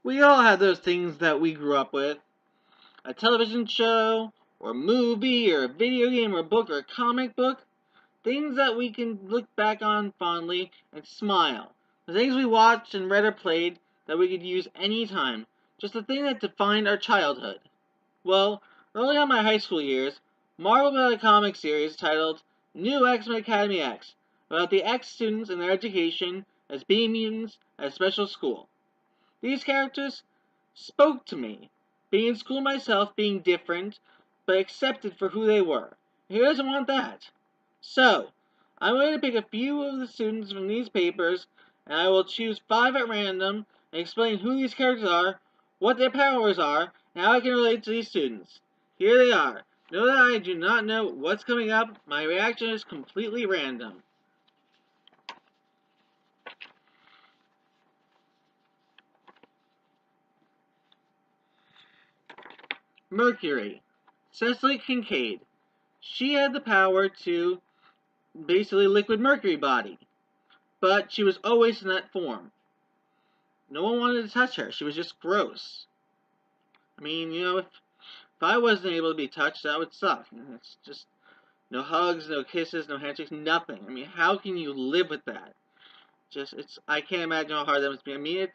We all have those things that we grew up with. A television show, or a movie, or a video game, or a book, or a comic book. Things that we can look back on fondly and smile. The things we watched and read or played that we could use anytime. Just the thing that defined our childhood. Well, early on in my high school years, Marvel had a comic series titled New X-Men Academy X, about the X students and their education as being mutants at a special school. These characters spoke to me, being in school myself, being different, but accepted for who they were. Who doesn't want that? So, I'm going to pick a few of the students from these papers, and I will choose 5 at random and explain who these characters are, what their powers are, and how I can relate to these students. Here they are. Know that I do not know what's coming up. My reaction is completely random. Mercury. Cecily Kincaid. She had the power to basically liquid mercury body, but she was always in that form. No one wanted to touch her. She was just gross. I mean, if I wasn't able to be touched, that would suck. It's just no hugs, no kisses, no handshakes, nothing. I mean, how can you live with that? I can't imagine how hard that must be. I mean,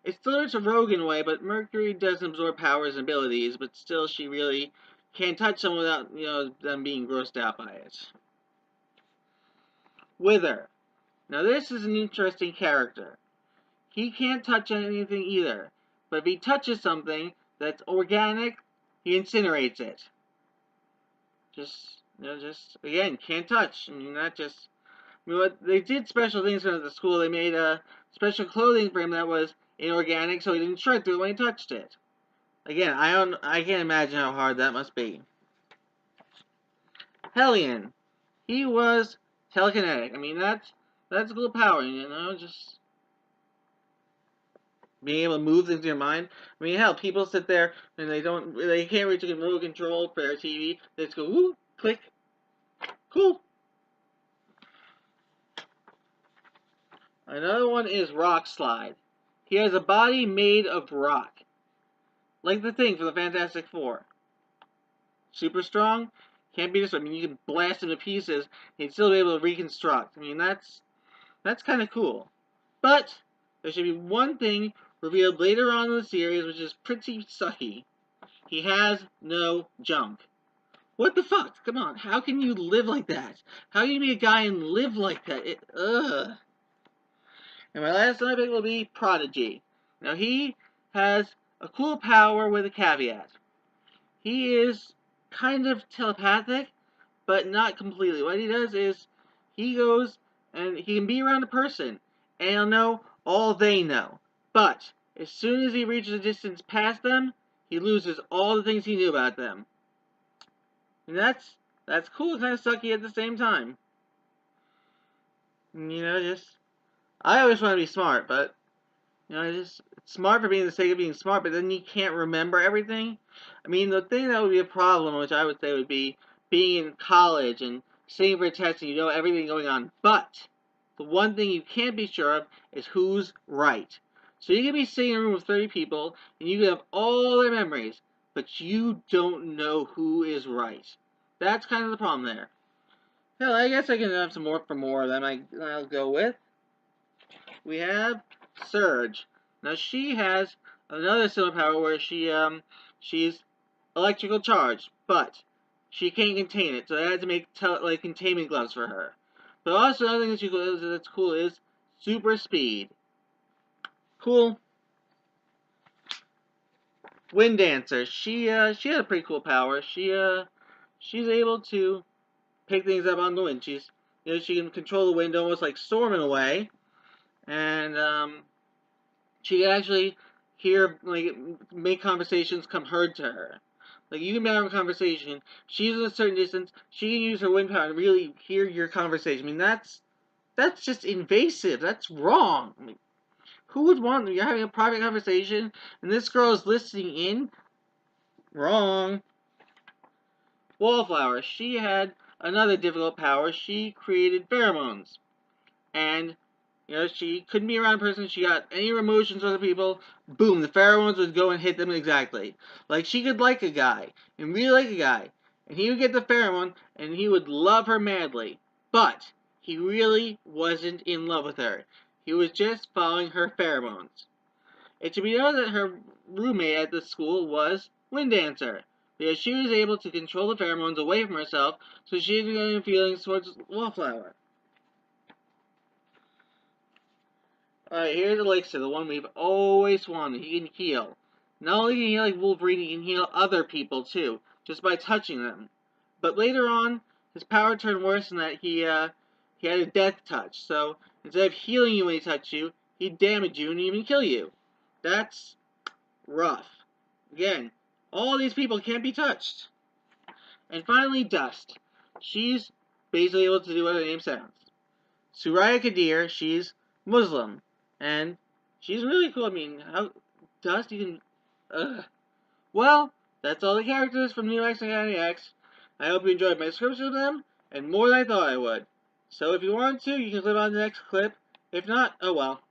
it's still a rogue in a way, but Mercury does absorb powers and abilities, but still she really can't touch someone without, them being grossed out by it. Wither. Now this is an interesting character. He can't touch anything either, but if he touches something that's organic, he incinerates it. Just again, can't touch. I mean, not just. I mean, they did special things at the school. They made special clothing for him that was inorganic, so he didn't shred through it when he touched it. Again, I can't imagine how hard that must be. Hellion, he was telekinetic. I mean, that's a cool power, just being able to move things in your mind. I mean, hell, people sit there and they can't reach a remote control for their TV. They just go, woo, click, cool. Another one is Rock Slide. He has a body made of rock, like the Thing from the Fantastic Four. Super strong, can't be destroyed. I mean, you can blast him to pieces, and he'd still be able to reconstruct. I mean, that's kind of cool. But there should be one thing revealed later on in the series, which is pretty sucky. He has no junk. What the fuck? Come on, how can you live like that? How can you be a guy and live like that? Ugh. And my last topic will be Prodigy. Now he has a cool power with a caveat. He is kind of telepathic, but not completely. What he does is he goes and he can be around a person and he'll know all they know. But as soon as he reaches a distance past them, he loses all the things he knew about them. And that's cool and kind of sucky at the same time. I always want to be smart, but just it's smart for being the sake of being smart, but then you can't remember everything. I mean, the thing that would be a problem, which I would say would be being in college and sitting for a test and you know everything going on. But the one thing you can't be sure of is who's right. So you can be sitting in a room with 30 people and you can have all their memories, but you don't know who is right. That's kind of the problem there. Hell, I guess I can have some more for more of them. I'll go with. We have Surge. Now she has another similar power where she's electrical charged, but she can't contain it, so they had to make containment gloves for her. But also another thing that's cool is super speed. Cool. Wind Dancer. She had a pretty cool power. She's able to pick things up on the wind. She can control the wind almost like Storm in a way, and she can actually make conversations come heard to her. Like, you can have a conversation, she's in a certain distance, she can use her wind power to really hear your conversation. I mean, that's just invasive. That's wrong. I mean, who would want you're having a private conversation and this girl is listening in? Wrong. Wallflower. She had another difficult power. She created pheromones. And You know, she couldn't be around a person. She got any emotions with other people. Boom, the pheromones would go and hit them exactly. Like she could like a guy and really like a guy, and he would get the pheromone and he would love her madly. But he really wasn't in love with her. He was just following her pheromones. It should be noted that her roommate at the school was Wind Dancer, because she was able to control the pheromones away from herself, so she didn't get any feelings towards Wallflower. Alright, here's Elixir, the one we've always wanted. He can heal. Not only can he heal like Wolverine, he can heal other people too, just by touching them. But later on, his power turned worse in that he had a death touch. So instead of healing you when he touched you, he'd damage you and even kill you. That's rough. Again, all these people can't be touched. And finally, Dust. She's basically able to do what her name sounds. Suraya Kadir, she's Muslim. And she's really cool. I mean, how Dust you can well, that's all the characters from New X and Academy X. I hope you enjoyed my description of them, and more than I thought I would. So if you want to, you can click on the next clip. If not, oh well.